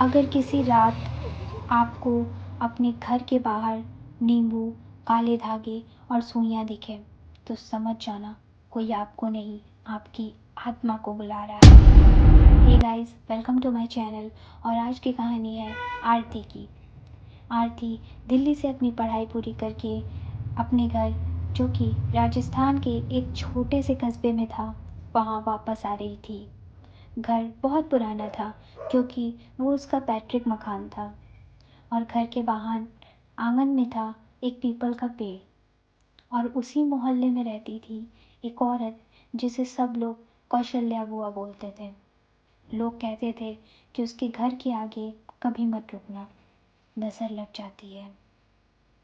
अगर किसी रात आपको अपने घर के बाहर नींबू, काले धागे और सुइयां दिखे तो समझ जाना कोई आपको नहीं, आपकी आत्मा को बुला रहा है। Hey guys, welcome to my channel. और आज की कहानी है आरती की। आरती दिल्ली से अपनी पढ़ाई पूरी करके अपने घर, जो कि राजस्थान के एक छोटे से कस्बे में था, वहाँ वापस आ रही थी। घर बहुत पुराना था क्योंकि वो उसका पैतृक मकान था और घर के बाहर आंगन में था एक पीपल का पेड़। और उसी मोहल्ले में रहती थी एक औरत जिसे सब लोग कौशल्या बुआ बोलते थे। लोग कहते थे कि उसके घर के आगे कभी मत रुकना, नज़र लग जाती है।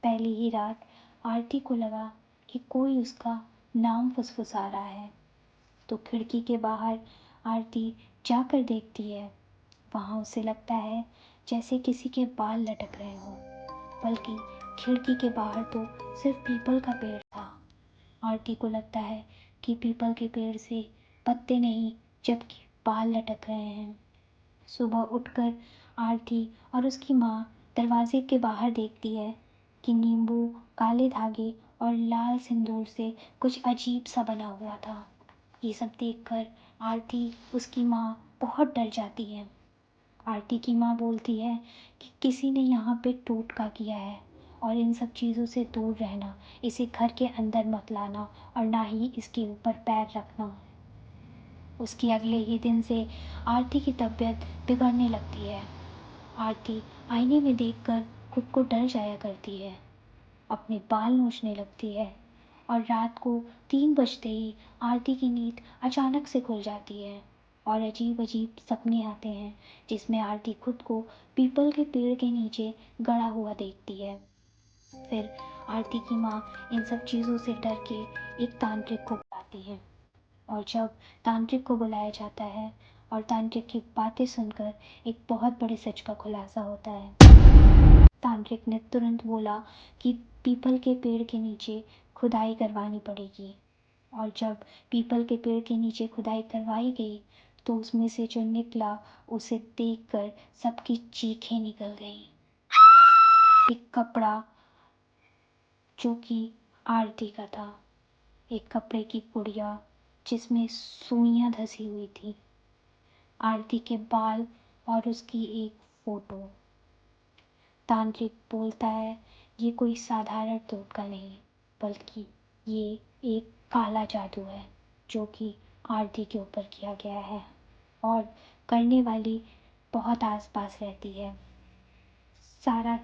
पहली ही रात आरती को लगा कि कोई उसका नाम फुसफुसा रहा है, तो खिड़की के बाहर आरती जाकर देखती है। वहाँ उसे लगता है जैसे किसी के बाल लटक रहे हों, बल्कि खिड़की के बाहर तो सिर्फ पीपल का पेड़ था। आरती को लगता है कि पीपल के पेड़ से पत्ते नहीं, जबकि बाल लटक रहे हैं। सुबह उठकर आरती और उसकी माँ दरवाजे के बाहर देखती है कि नींबू, काले धागे और लाल सिंदूर से कुछ अजीब सा बना हुआ था। ये सब देखकर आरती, उसकी माँ बहुत डर जाती है। आरती की माँ बोलती है कि किसी ने यहाँ पे टोटका किया है और इन सब चीज़ों से दूर रहना, इसे घर के अंदर मत लाना और ना ही इसके ऊपर पैर रखना। उसके अगले ही दिन से आरती की तबीयत बिगड़ने लगती है। आरती आईने में देखकर खुद को डर जाया करती है, अपने बाल नोचने लगती है और रात को 3 बजते ही आरती की नींद अचानक से खुल जाती है और अजीब अजीब सपने आते हैं जिसमें आरती खुद को पीपल के पेड़ के नीचे गड़ा हुआ देखती है। फिर आरती की माँ इन सब चीज़ों से डर के एक तांत्रिक को बुलाती है और जब तांत्रिक को बुलाया जाता है और तांत्रिक की बातें सुनकर एक बहुत बड़े सच का खुलासा होता है। तांत्रिक ने तुरंत बोला कि पीपल के पेड़ के नीचे खुदाई करवानी पड़ेगी। और जब पीपल के पेड़ के नीचे खुदाई करवाई गई तो उसमें से जो निकला उसे देखकर सबकी चीखें निकल गईं। एक कपड़ा जो कि आरती का था, एक कपड़े की पुड़िया जिसमें सुइयां धसी हुई थी, आरती के बाल और उसकी एक फोटो। तांत्रिक बोलता है ये कोई साधारण टोटका नहीं, बल्कि ये एक काला जादू है जो कि आरती के ऊपर किया गया है और करने वाली बहुत आसपास रहती है। सारा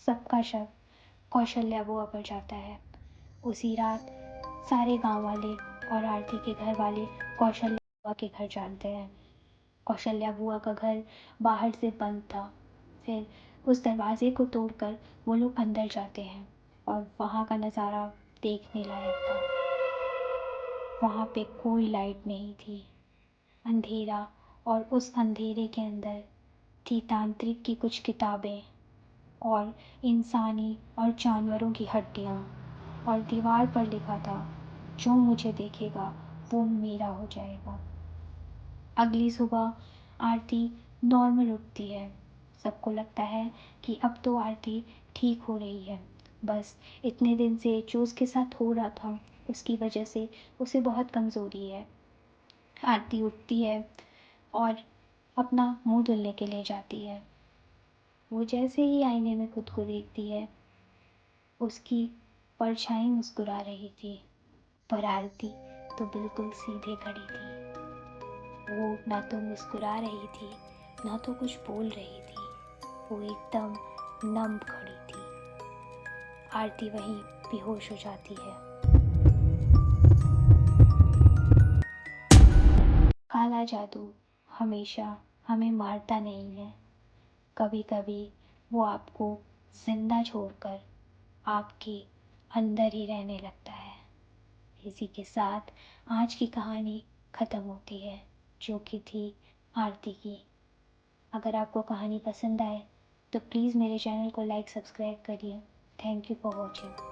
सबका शक कौशल्या बुआ पर जाता है। उसी रात सारे गांव वाले और आरती के घर वाले कौशल्या बुआ के घर जानते हैं। कौशल्या बुआ का घर बाहर से बंद था। फिर उस दरवाजे को तोड़कर वो लोग अंदर जाते हैं और वहाँ का नज़ारा देखने लायक था। वहाँ पे कोई लाइट नहीं थी, अंधेरा, और उस अंधेरे के अंदर थी तांत्रिक की कुछ किताबें और इंसानी और जानवरों की हड्डियाँ। और दीवार पर लिखा था, जो मुझे देखेगा वो मेरा हो जाएगा। अगली सुबह आरती नॉर्मल उठती है। सबको लगता है कि अब तो आरती ठीक हो रही है। बस इतने दिन से जो उसके साथ हो रहा था उसकी वजह से उसे बहुत कमज़ोरी है। आरती उठती है और अपना मुंह धुलने के लिए जाती है। वो जैसे ही आईने में खुद को देखती है, उसकी परछाई मुस्कुरा रही थी, पर आरती तो बिल्कुल सीधे खड़ी थी। वो ना तो मुस्कुरा रही थी, ना तो कुछ बोल रही थी। वो एकदम नम खड़ी थी। आरती वहीं बेहोश हो जाती है। काला जादू हमेशा हमें मारता नहीं है। कभी कभी वो आपको जिंदा छोड़कर आपके अंदर ही रहने लगता है। इसी के साथ आज की कहानी ख़त्म होती है, जो कि थी आरती की। अगर आपको कहानी पसंद आए तो प्लीज़ मेरे चैनल को लाइक सब्सक्राइब करिए। Thank you for watching.